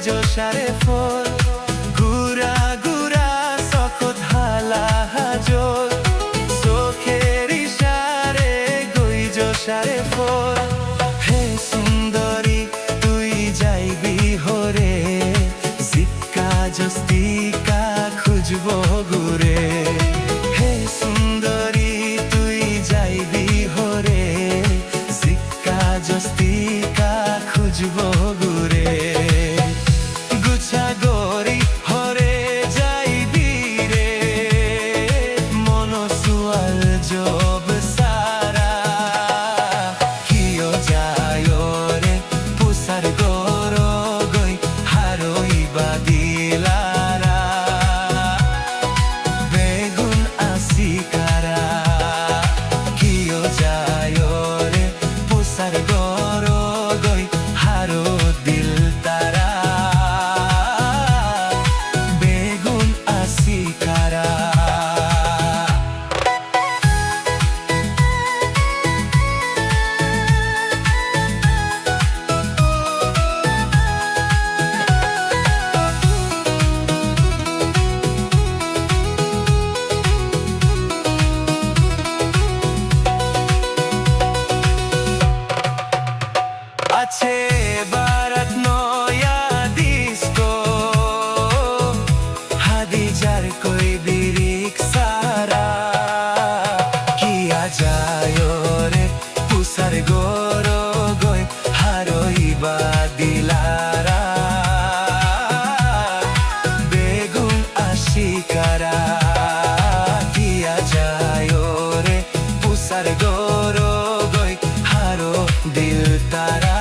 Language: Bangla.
জোশারে ফোর গুড়া গুড়া চকত হালা হাজর চোখের ইশারে গই জোশারে ফোর হে সুন্দরী তুই যাইবি হরে জিক্কা জস্তিকা খুঁজব ঘুরে হে সুন্দরী তুই যাইবি হরে জিক্কা জস্তিকা খুঁজব ঘুরে গুছা গরি হরে যাইবি রে মনসুয়াল জব সারা কিয় যায় রে পুসার গর গই হারই বাদিলারা বেগুন আসি কারা কিয় যায় রে পুসার গর গই হারো দিল তারা বেগুন আসি কারা আছে বারাত নয়া ডিস্কো হাদিজার কই বিরিক সারা কিয়া যায় রে পুসার গর গই হারই বাদিলারা বেগুন আসি কারা কিয়া যায় রে পুসার গর গই হারো দিল তারা